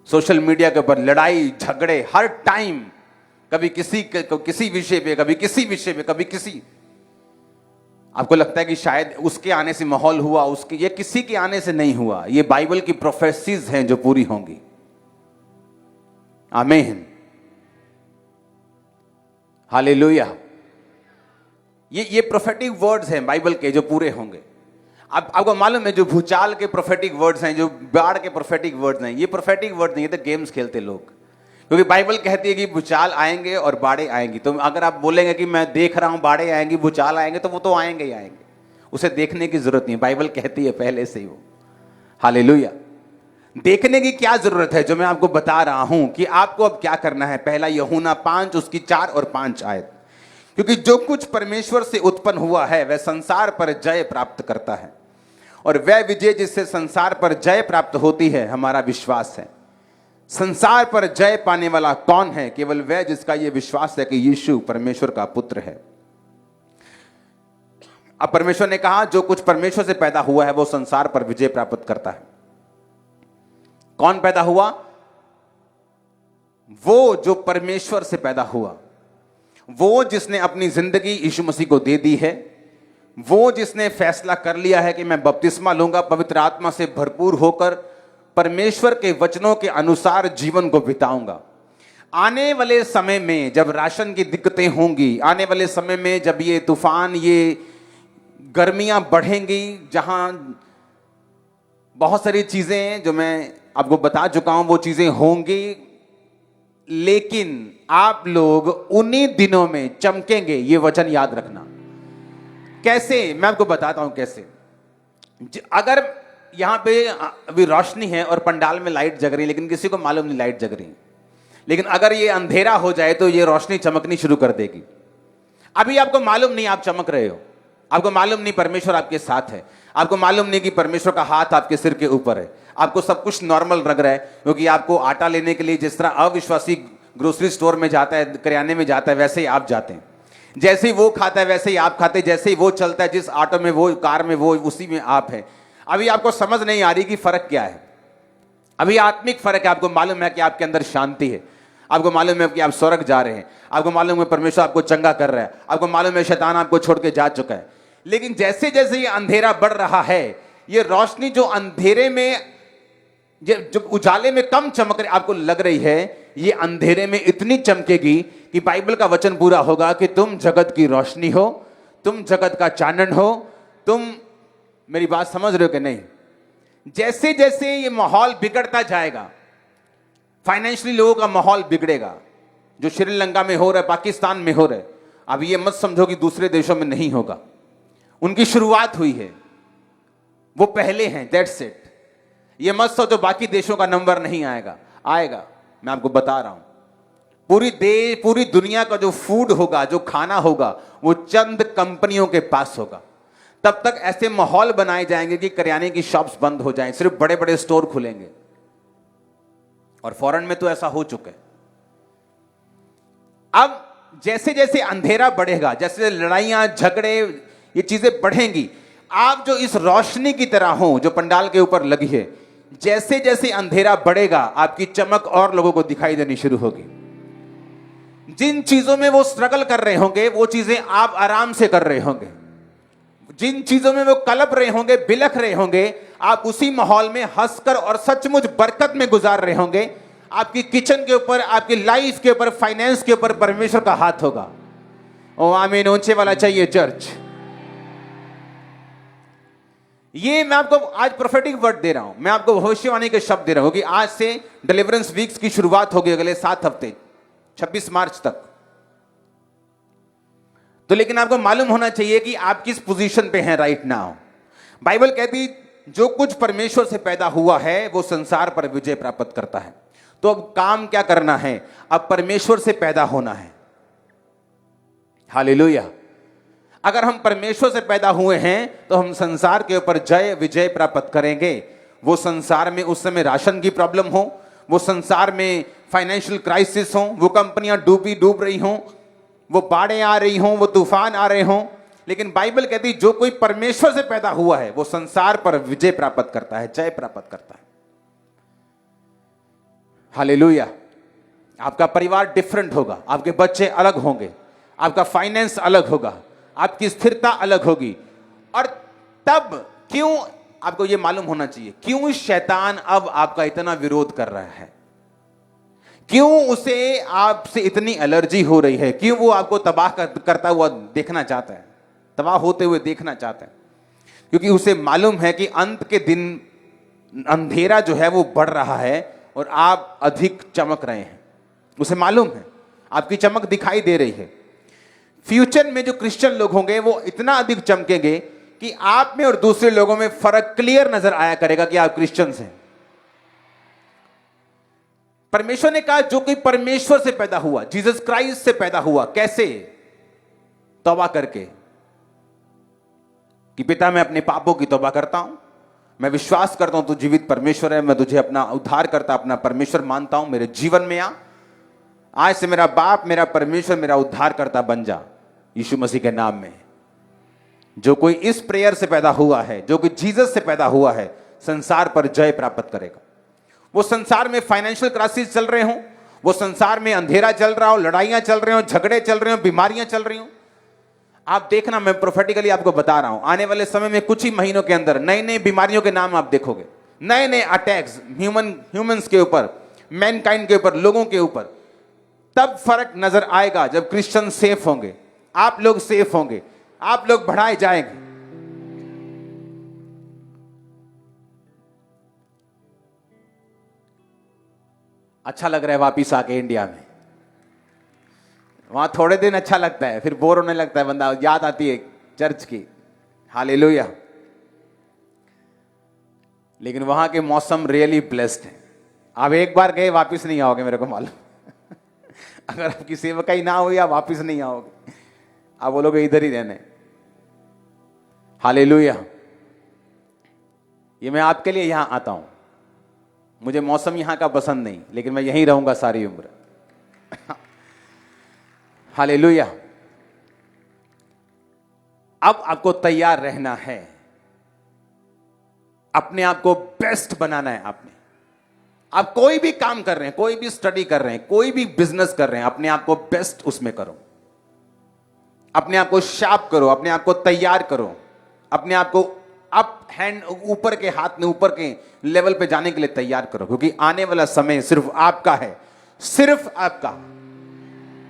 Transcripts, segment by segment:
Social media के ऊपर लड़ाई झगड़े हर टाइम, कभी किसी विषय पे, कभी किसी विषय पे, कभी किसी। आपको लगता है कि शायद उसके आने से माहौल हुआ, उसके, ये किसी के आने से नहीं हुआ। ये बाइबल की प्रोफेसीज हैं जो पूरी होंगी। आमीन, हालेलुया। ये प्रोफेटिक वर्ड्स हैं बाइबल के जो पूरे होंगे। आपको मालूम है जो भूचाल के प्रोफेटिक वर्ड्स हैं, जो बाढ़ के प्रोफेटिक वर्ड्स हैं, ये प्रोफेटिक वर्ड नहीं, ये तो गेम्स खेलते लोग। क्योंकि बाइबल कहती है कि भूचाल आएंगे और बाढ़ें आएंगी। तो अगर आप बोलेंगे कि मैं देख रहा हूं बाढ़ें आएंगी, भूचाल आएंगे, तो वो तो आएंगे ही आएंगे, उसे देखने की जरूरत नहीं। बाइबल कहती है पहले से ही वो। हालेलुया। देखने की क्या जरूरत है? जो मैं आपको बता रहा हूं कि आपको अब क्या करना है। पहला यूहन्ना 5 उसकी 4 और 5 आयत। क्योंकि जो कुछ परमेश्वर से उत्पन्न हुआ है वह संसार पर जय प्राप्त करता है, और वह विजय जिससे संसार पर जय प्राप्त होती है हमारा विश्वास है। संसार पर जय पाने वाला कौन है? केवल वह जिसका यह विश्वास है कि यीशु परमेश्वर का पुत्र है। अब परमेश्वर ने कहा जो कुछ परमेश्वर से पैदा हुआ है वो संसार पर विजय प्राप्त करता है। कौन पैदा हुआ? वो जो परमेश्वर से पैदा हुआ, वो जिसने अपनी जिंदगी यीशु मसीह को दे दी है, वो जिसने फैसला कर लिया है कि मैं बपतिस्मा लूंगा, पवित्र आत्मा से भरपूर होकर परमेश्वर के वचनों के अनुसार जीवन को बिताऊंगा। आने वाले समय में जब राशन की दिक्कतें होंगी, आने वाले समय में जब ये तूफान, ये गर्मियां बढ़ेंगी, जहां बहुत सारी चीजें जो मैं आपको बता चुका हूं वो चीजें होंगी, लेकिन आप लोग उन्हीं दिनों में चमकेंगे। ये वचन याद रखना। कैसे? मैं आपको बताता हूं कैसे। अगर यहां पे अभी रोशनी है और पंडाल में लाइट जग रही है, लेकिन किसी को मालूम नहीं लाइट जग रही है, लेकिन अगर ये अंधेरा हो जाए तो ये रोशनी चमकनी शुरू कर देगी। अभी आपको मालूम नहीं आप चमक रहे हो, आपको मालूम नहीं परमेश्वर आपके साथ है, आपको मालूम नहीं कि परमेश्वर का हाथ आपके सिर के ऊपर है, आपको सब कुछ नॉर्मल लग रहा है। क्योंकि आपको आटा लेने के लिए जिस तरह अविश्वासी ग्रोसरी स्टोर में जाता है, किराने में जाता है, वैसे ही आप जाते हैं। जैसे ही वो खाता है वैसे ही आप खाते हैं। जैसे ही वो चलता है, जिस ऑटो में वो, कार में वो, उसी में आप हैं। अभी आपको समझ नहीं आ रही कि फर्क क्या है। अभी आत्मिक फर्क है। आपको मालूम है कि आपके अंदर शांति है, आपको मालूम है कि आप स्वर्ग जा रहे हैं, आपको मालूम है परमेश्वर आपको चंगा कर रहा है, आपको मालूम है शैतान आपको छोड़ के जा चुका है। लेकिन जैसे जैसे ये अंधेरा बढ़ रहा है, ये रोशनी जो अंधेरे में, जो उजाले में कम चमक रही आपको लग रही है, ये अंधेरे में इतनी चमकेगी कि बाइबल का वचन पूरा होगा कि तुम जगत की रोशनी हो, तुम जगत का चानन हो। तुम मेरी बात समझ रहे हो कि नहीं? जैसे जैसे ये माहौल बिगड़ता जाएगा, फाइनेंशियली लोगों का माहौल बिगड़ेगा, जो श्रीलंका में हो रहा है, पाकिस्तान में हो रहा है। अब ये मत समझो कि दूसरे देशों में नहीं होगा, उनकी शुरुआत हुई है, वो पहले हैं, दैट्स इट। ये मत सोचो बाकी देशों का नंबर नहीं आएगा, आएगा। मैं आपको बता रहा हूं, पूरी दुनिया का जो फूड होगा, जो खाना होगा, वो चंद कंपनियों के पास होगा। तब तक ऐसे माहौल बनाए जाएंगे कि करियाने की शॉप्स बंद हो जाएं, सिर्फ बड़े बड़े स्टोर खुलेंगे। और फॉरेन में तो ऐसा हो चुका है। अब जैसे जैसे अंधेरा बढ़ेगा, जैसे लड़ाइयां झगड़े ये चीजें बढ़ेंगी, आप जो इस रोशनी की तरह हो जो पंडाल के ऊपर लगी है, जैसे जैसे अंधेरा बढ़ेगा आपकी चमक और लोगों को दिखाई देनी शुरू होगी। जिन चीजों में वो स्ट्रगल कर रहे होंगे वो चीजें आप आराम से कर रहे होंगे। जिन चीजों में वो कलप रहे होंगे, बिलख रहे होंगे, आप उसी माहौल में हंसकर और सचमुच बरकत में गुजार रहे होंगे। आपकी किचन के ऊपर, आपकी लाइफ के ऊपर, फाइनेंस के ऊपर परमेश्वर का हाथ होगा। ओ आमीन। ऊंचे वाला चाहिए चर्च। ये मैं आपको आज प्रोफेटिक वर्ड दे रहा हूं, मैं आपको भविष्यवाणी के शब्द दे रहा हूं कि आज से डिलीवरेंस वीक्स की शुरुआत होगी अगले 7 हफ्ते, 26 मार्च तक। तो लेकिन आपको मालूम होना चाहिए कि आप किस पोजीशन पे हैं राइट नाउ। बाइबल कहती जो कुछ परमेश्वर से पैदा हुआ है वो संसार पर विजय प्राप्त करता है। तो अब काम क्या करना है? अब परमेश्वर से पैदा होना है। हालेलुया। अगर हम परमेश्वर से पैदा हुए हैं तो हम संसार के ऊपर जय विजय प्राप्त करेंगे। वो संसार में उस समय राशन की प्रॉब्लम हो, वो संसार में फाइनेंशियल क्राइसिस हो, वो कंपनियां डूब रही हों, वो बाढ़ें आ रही हों, वो तूफान आ रहे हों, लेकिन बाइबल कहती जो कोई परमेश्वर से पैदा हुआ है वो संसार पर विजय प्राप्त करता है, जय प्राप्त करता है। हालेलुया। आपका परिवार डिफरेंट होगा, आपके बच्चे अलग होंगे, आपका फाइनेंस अलग होगा, आपकी स्थिरता अलग होगी। और तब क्यों, आपको यह मालूम होना चाहिए क्यों शैतान अब आपका इतना विरोध कर रहा है, क्यों उसे आपसे इतनी एलर्जी हो रही है, क्यों वो आपको तबाह करता हुआ देखना चाहता है, तबाह होते हुए देखना चाहता है। क्योंकि उसे मालूम है कि अंत के दिन अंधेरा जो है वो बढ़ रहा है और आप अधिक चमक रहे हैं। उसे मालूम है, आपकी चमक दिखाई दे रही है। फ्यूचर में जो क्रिश्चियन लोग होंगे वो इतना अधिक चमकेंगे कि आप में और दूसरे लोगों में फर्क क्लियर नजर आया करेगा कि आप क्रिश्चियंस हैं। परमेश्वर ने कहा जो कोई परमेश्वर से पैदा हुआ, जीसस क्राइस्ट से पैदा हुआ, कैसे? तौबा करके कि पिता मैं अपने पापों की तौबा करता हूं, मैं विश्वास करता हूं तू जीवित परमेश्वर है, मैं तुझे अपना उद्धार करता, अपना परमेश्वर मानता हूं, मेरे जीवन में आ, आज से मेरा बाप, मेरा परमेश्वर, मेरा उद्धार करता बन जा यीशु मसीह के नाम में। जो कोई इस प्रेयर से पैदा हुआ है, जो कोई जीसस से पैदा हुआ है, संसार पर जय प्राप्त करेगा। वो संसार में फाइनेंशियल क्राइसिस चल रहे हों, वो संसार में अंधेरा चल रहा हो, लड़ाइयां चल रही हो, झगड़े चल रहे हो, बीमारियां चल रही हो, आप देखना, मैं प्रोफेटिकली आपको बता रहा हूं, आने वाले समय में कुछ ही महीनों के अंदर नई नई बीमारियों के नाम आप देखोगे, नए नए अटैक्स ह्यूमंस के ऊपर, मैनकाइंड के ऊपर, लोगों के ऊपर। तब फर्क नजर आएगा जब क्रिश्चियन सेफ होंगे, आप लोग सेफ होंगे, आप लोग बढ़ाए जाएंगे। अच्छा लग रहा है वापिस आके इंडिया में। वहां थोड़े दिन अच्छा लगता है, फिर बोर होने लगता है बंदा, याद आती है चर्च की। हालेलुया। लेकिन वहां के मौसम रियली ब्लेस्ड है। आप एक बार गए वापिस नहीं आओगे, मेरे को मालूम। अगर आपकी सेवकाई ना हुई आप वापिस नहीं आओगे, आप बोलोगे इधर ही रहने। हालेलुया। ये मैं आपके लिए यहां आता हूं, मुझे मौसम यहां का पसंद नहीं, लेकिन मैं यहीं रहूंगा सारी उम्र। हालेलुया। अब आपको तैयार रहना है, अपने आप को बेस्ट बनाना है। आपने, आप कोई भी काम कर रहे हैं, कोई भी स्टडी कर रहे हैं, कोई भी बिजनेस कर रहे हैं, अपने आप को बेस्ट उसमें करो, अपने आप को शार्प करो, अपने आप को तैयार करो, अपने आप को अप हैंड, ऊपर के हाथ में, ऊपर के लेवल पे जाने के लिए तैयार करो। क्योंकि आने वाला समय सिर्फ आपका है, सिर्फ आपका।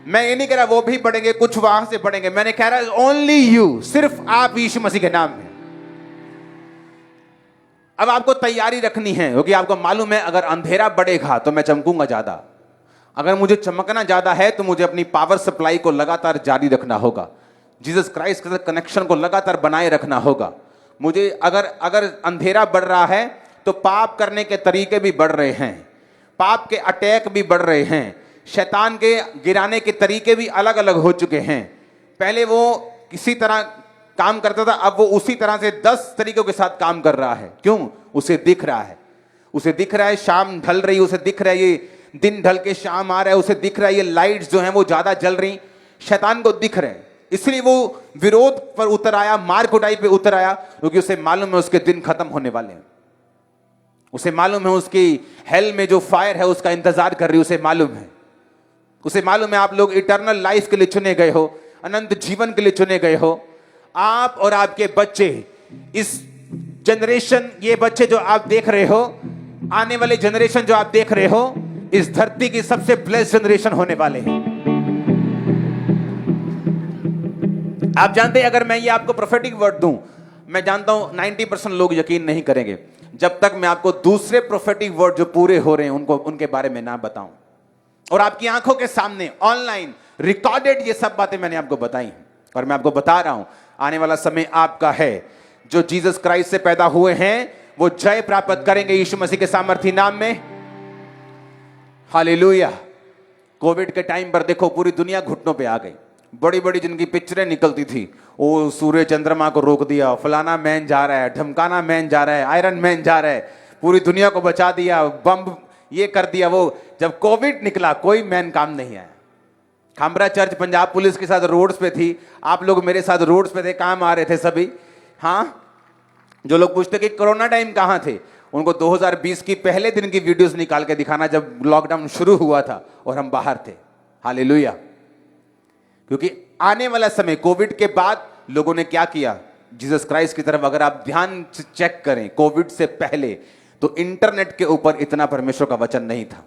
मैं ये नहीं कह रहा वो भी बढ़ेंगे, कुछ वहां से बढ़ेंगे, मैंने कह रहा ओनली यू, सिर्फ आप यीशु मसीह के नाम में। अब आपको तैयारी रखनी है, क्योंकि आपको मालूम है अगर अंधेरा बढ़ेगा तो मैं चमकूंगा ज्यादा। अगर मुझे चमकना ज्यादा है तो मुझे अपनी पावर सप्लाई को लगातार जारी रखना होगा, जीसस क्राइस्ट के साथ कनेक्शन को लगातार बनाए रखना होगा। मुझे अगर अंधेरा बढ़ रहा है तो पाप करने के तरीके भी बढ़ रहे हैं, पाप के अटैक भी बढ़ रहे हैं, शैतान के गिराने के तरीके भी अलग अलग हो चुके हैं। पहले वो किसी तरह काम करता था, अब वो उसी तरह से 10 तरीकों के साथ काम कर रहा है। क्यों? उसे दिख रहा है, उसे दिख रहा है शाम ढल रही, उसे दिख रहा है ये दिन ढल के शाम आ रहा है, उसे दिख रहा है ये लाइट्स जो हैं वो ज्यादा जल रही, शैतान को दिख रहे हैं। इसलिए वो विरोध पर उतर आया, मार कुटाई पे उतर आया, क्योंकि उसे मालूम है उसके दिन खत्म होने वाले हैं। उसे मालूम है उसकी हेल में जो फायर है उसका इंतजार कर रही, उसे मालूम है। उसे मालूम है आप लोग इटर्नल लाइफ के लिए चुने गए हो, अनंत जीवन के लिए चुने गए हो। आप और आपके बच्चे, इस जनरेशन, ये बच्चे जो आप देख रहे हो, आने वाले जनरेशन जो आप देख रहे हो, इस धरती की सबसे ब्लेस्ड जनरेशन होने वाले हैं। आप जानते हैं, अगर मैं ये आपको प्रोफेटिक वर्ड दूं, मैं जानता हूं 90% लोग यकीन नहीं करेंगे जब तक मैं आपको दूसरे प्रोफेटिक वर्ड जो पूरे हो रहे हैं उनके बारे में ना बताऊं। और आपकी आंखों के सामने ऑनलाइन रिकॉर्डेड ये सब बातें मैंने आपको बताई हैं, और मैं आपको बता रहा हूं आने वाला समय आपका है। जो जीसस क्राइस्ट से पैदा हुए हैं वो जय प्राप्त करेंगे यीशु मसीह के सामर्थी नाम में। हालेलुया। कोविड के टाइम पर देखो पूरी दुनिया घुटनों पे आ गई। बड़ी बड़ी जिनकी पिक्चरें निकलती थी, वो सूर्य चंद्रमा को रोक दिया, फलाना मैन जा रहा है, ढमकाना मैन जा रहा है, आयरन मैन जा रहा है, पूरी दुनिया को बचा दिया, बम ये कर दिया वो। जब कोविड निकला कोई मैन काम नहीं आया। खामरा चर्च पंजाब पुलिस के साथ रोड्स पे थी, आप लोग मेरे साथ रोड्स पे थे, काम आ रहे थे सभी। हाँ, जो लोग पूछते कि कोरोना टाइम कहां थे, उनको 2020 की पहले दिन की वीडियोस निकाल के दिखाना जब लॉकडाउन शुरू हुआ था और हम बाहर थे। हालेलुया। क्योंकि आने वाला समय कोविड के बाद लोगों ने क्या किया, जीसस क्राइस्ट की तरफ अगर आप ध्यान से चेक करें, कोविड से पहले तो इंटरनेट के ऊपर इतना परमेश्वर का वचन नहीं था।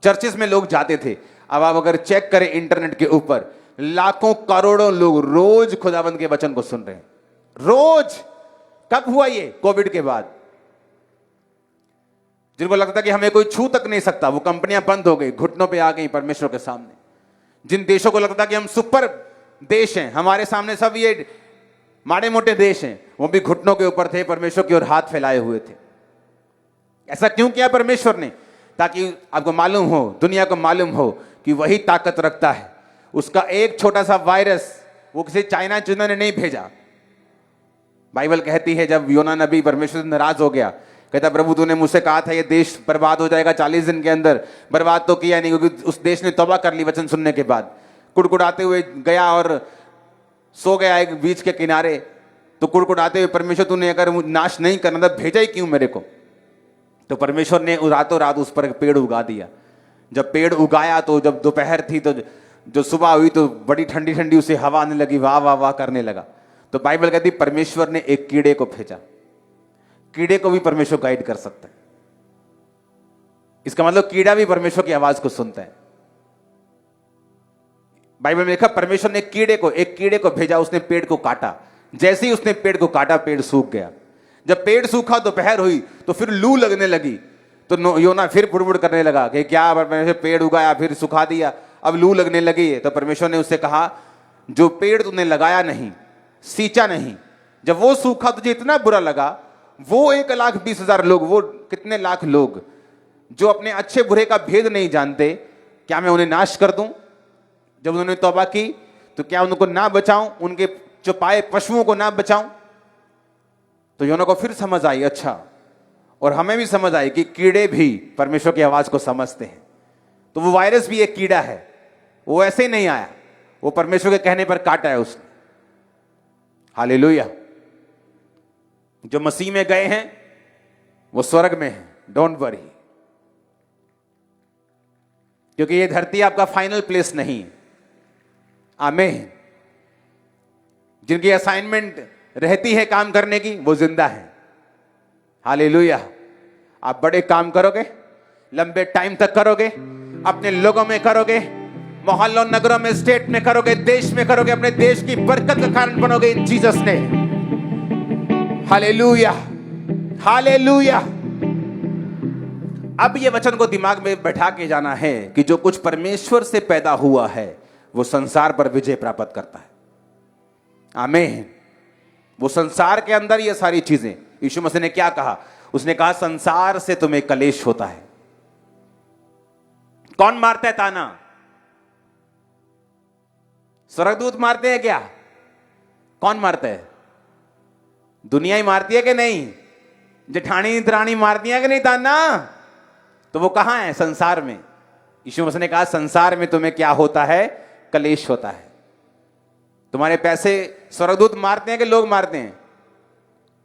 चर्चेस में लोग जाते थे, अब आप अगर चेक करें इंटरनेट के ऊपर लाखों करोड़ों लोग रोज खुदावंद के वचन को सुन रहे हैं, रोज। कब हुआ ये? कोविड के बाद। जिनको लगता था कि हमें कोई छू तक नहीं सकता, वो कंपनियां बंद हो गई, घुटनों पे आ गई परमेश्वर के सामने। जिन देशों को लगता था कि हम सुपर देश हैं, हमारे सामने सब ये माड़े मोटे देश हैं, वो भी घुटनों के ऊपर थे, परमेश्वर की ओर हाथ फैलाए हुए थे। ऐसा क्यों किया परमेश्वर ने? ताकि आपको मालूम हो, दुनिया को मालूम हो कि वही ताकत रखता है। उसका एक छोटा सा वायरस वो किसी चाइना चुना ने नहीं भेजा। बाइबल कहती है जब योना नबी परमेश्वर से नाराज हो गया, कहता प्रभु तूने मुझसे कहा था ये देश बर्बाद हो जाएगा 40 दिन के अंदर, बर्बाद तो किया नहीं, क्योंकि उस देश ने तौबा कर ली वचन सुनने के बाद। कुड़कुड़ाते हुए गया और सो गया एक बीच के किनारे। तो कुड़कुड़ाते हुए, परमेश्वर तूने अगर नाश नहीं करना था भेजा ही क्यों मेरे को? तो परमेश्वर ने रातों रात उस पर एक पेड़ उगा दिया। जब पेड़ उगाया तो जब दोपहर थी तो जो सुबह हुई तो बड़ी ठंडी ठंडी उसे हवा आने लगी, वाह वाह वाह करने लगा। तो बाइबल कहती परमेश्वर ने एक कीड़े को भेजा। कीड़े को भी परमेश्वर गाइड कर सकता है। इसका मतलब कीड़ा भी परमेश्वर की आवाज को सुनता है। बाइबल में लिखा परमेश्वर ने एक कीड़े को भेजा, उसने पेड़ को काटा। जैसे ही उसने पेड़ को काटा पेड़ सूख गया। जब पेड़ सूखा दोपहर हुई तो फिर लू लगने लगी। तो योना फिर बुड़बुड़ करने लगा कि क्या परमेश्वर पेड़ उगाया फिर सुखा दिया, अब लू लगने लगी है। तो परमेश्वर ने उससे कहा जो पेड़ तूने लगाया नहीं, सींचा नहीं, जब वो सूखा तुझे इतना बुरा लगा, वो 1,20,000 लोग, वो कितने लाख लोग जो अपने अच्छे बुरे का भेद नहीं जानते, क्या मैं उन्हें नाश कर दूं? जब उन्होंने तौबा की तो क्या उनको ना बचाऊं? उनके चौपाए पशुओं को ना बचाऊं? तो योना को फिर समझ आई, अच्छा, और हमें भी समझ आई कि कीड़े भी परमेश्वर की आवाज को समझते हैं। तो वो वायरस भी एक कीड़ा है, वो ऐसे ही नहीं आया, वो परमेश्वर के कहने पर काटा है उसने। हालेलुया। जो मसीह में गए हैं वो स्वर्ग में हैं, डोंट वरी, क्योंकि ये धरती आपका फाइनल प्लेस नहीं है। आमीन। जिनकी असाइनमेंट रहती है काम करने की वो जिंदा है। हालेलुया। आप बड़े काम करोगे, लंबे टाइम तक करोगे, अपने लोगों में करोगे, मोहल्लों नगरों में, स्टेट में करोगे, देश में करोगे, अपने देश की बरकत का कारण बनोगे इन जीसस ने। Hallelujah, hallelujah. अब ये वचन को दिमाग में बैठा के जाना है कि जो कुछ परमेश्वर से पैदा हुआ है वो संसार पर विजय प्राप्त करता है। आमीन। वो संसार के अंदर ये सारी चीजें, यीशु मसीह ने क्या कहा? उसने कहा संसार से तुम्हें कलेश होता है। कौन मारता है ताना? स्वर्गदूत मारते हैं क्या? कौन मारता है? दुनिया ही मारती है कि नहीं? जेठानी दरानी मारती है कि नहीं ताना? तो वो कहां है? संसार में। यीशु मसीह ने कहा संसार में तुम्हें क्या होता है? कलेश होता है। तुम्हारे पैसे स्वर्गदूत मारते हैं कि लोग मारते हैं?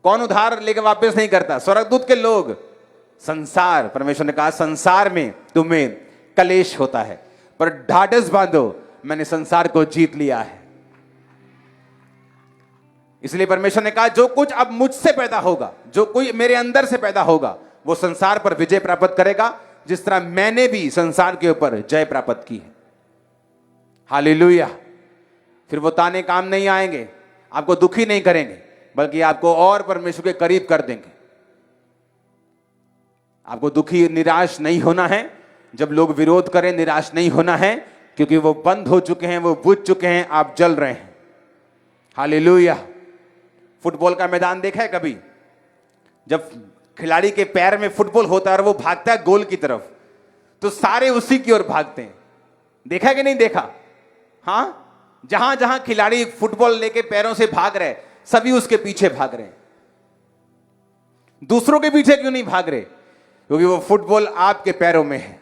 कौन उधार लेकर वापस नहीं करता? स्वर्गदूत के लोग। संसार, परमेश्वर ने कहा संसार में तुम्हें कलेश होता है, पर ढाढ़स बांधो, मैंने संसार को जीत लिया है। इसलिए परमेश्वर ने कहा जो कुछ अब मुझसे पैदा होगा, जो कोई मेरे अंदर से पैदा होगा, वो संसार पर विजय प्राप्त करेगा, जिस तरह मैंने भी संसार के ऊपर जय प्राप्त की है। हालेलुया। फिर वो ताने काम नहीं आएंगे, आपको दुखी नहीं करेंगे, बल्कि आपको और परमेश्वर के करीब कर देंगे। आपको दुखी निराश नहीं होना है। जब लोग विरोध करें निराश नहीं होना है, क्योंकि वो बंद हो चुके हैं, वो बुझ चुके हैं, आप जल रहे हैं। हालेलुया। फुटबॉल का मैदान देखा है कभी? जब खिलाड़ी के पैर में फुटबॉल होता है और वो भागता है गोल की तरफ, तो सारे उसी की ओर भागते हैं। देखा कि नहीं देखा? हाँ, जहां जहां खिलाड़ी फुटबॉल लेके पैरों से भाग रहे, सभी उसके पीछे भाग रहे हैं। दूसरों के पीछे क्यों नहीं भाग रहे? क्योंकि वो फुटबॉल आपके पैरों में है,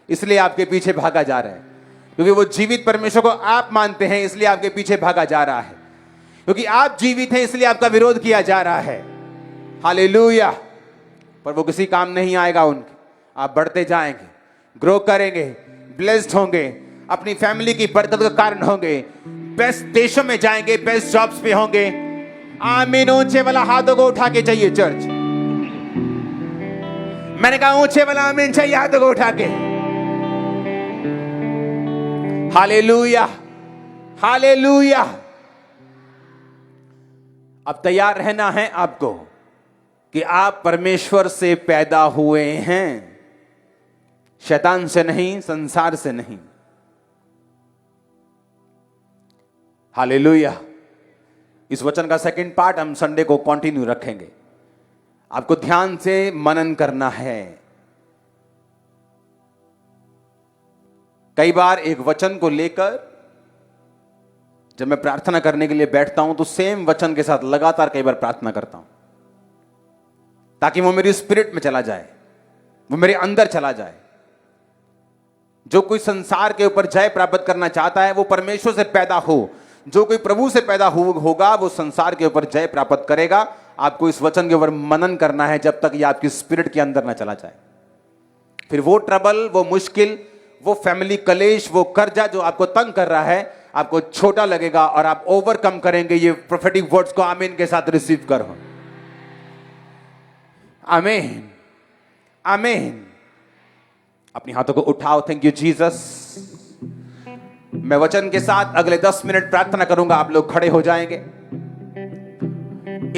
इसलिए आपके पीछे भागा जा रहा है। क्योंकि वो जीवित परमेश्वर को आप मानते हैं, इसलिए आपके पीछे भागा जा रहा है। क्योंकि आप जीवित हैं, इसलिए आपका विरोध किया जा रहा है। हालेलुया। पर वो किसी काम नहीं आएगा उनके। आप बढ़ते जाएंगे, ग्रो करेंगे, ब्लेस्ड होंगे, अपनी फैमिली की बरकत का कारण होंगे, बेस्ट देशों में जाएंगे, बेस्ट जॉब्स पे होंगे। आमीन। ऊंचे वाला हाथों को उठा के चाहिए चर्च। मैंने कहा ऊंचे वाला आमीन चाहिए हाथों को उठा के। Hallelujah, hallelujah. अब तैयार रहना है आपको कि आप परमेश्वर से पैदा हुए हैं, शैतान से नहीं, संसार से नहीं। हालेलुया। इस वचन का सेकंड पार्ट हम संडे को कंटिन्यू रखेंगे। आपको ध्यान से मनन करना है। कई बार एक वचन को लेकर जब मैं प्रार्थना करने के लिए बैठता हूं तो सेम वचन के साथ लगातार कई बार प्रार्थना करता हूं, ताकि वो मेरी स्पिरिट में चला जाए, वो मेरे अंदर चला जाए। जो कोई संसार के ऊपर जय प्राप्त करना चाहता है वो परमेश्वर से पैदा हो। जो कोई प्रभु से पैदा होगा वो संसार के ऊपर जय प्राप्त करेगा। आपको इस वचन के ऊपर मनन करना है जब तक ये आपकी स्पिरिट के अंदर ना चला जाए। फिर वो ट्रबल, वो मुश्किल, वो फैमिली कलेश, वो कर्जा जो आपको तंग कर रहा है, आपको छोटा लगेगा और आप ओवरकम करेंगे। ये प्रोफेटिक वर्ड्स को आमीन के साथ रिसीव करो। आमीन, आमीन। अपनी हाथों को उठाओ। Thank you Jesus. मैं वचन के साथ अगले 10 मिनट प्रार्थना करूंगा, आप लोग खड़े हो जाएंगे।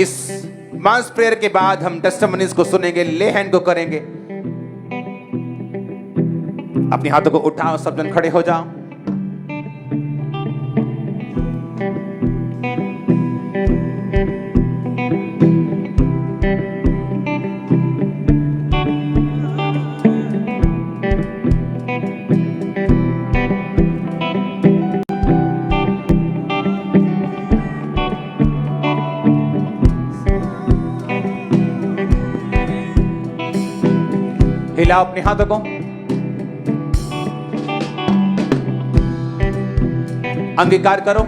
इस मास प्रेयर के बाद हम टेस्टिमनीज को सुनेंगे, ले हैंड को करेंगे। अपनी हाथों को उठाओ, सब जन खड़े हो जाओ। हिलाओ अपने हाथों को। अंगीकार करो,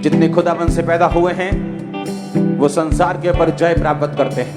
जितने खुदाबंद से पैदा हुए हैं वो संसार के ऊपर जय प्राप्त करते हैं।